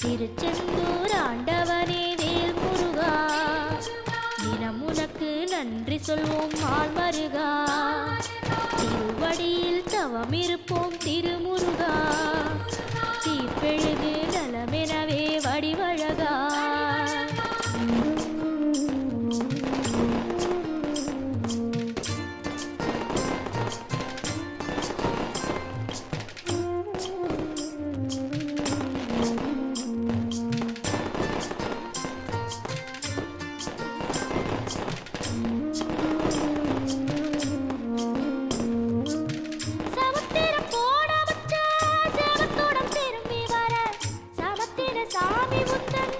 திருச்செந்தூர் ஆண்டவனே வேல் முருகா, தினம் உனக்கு நன்றி சொல்வோம் மால் மருகா. திருவடியில் தவம் இருப்போம் திருமுருகா, தீப்பெழுது நலமெனவே வடிவழகா. சாமி முத்தன்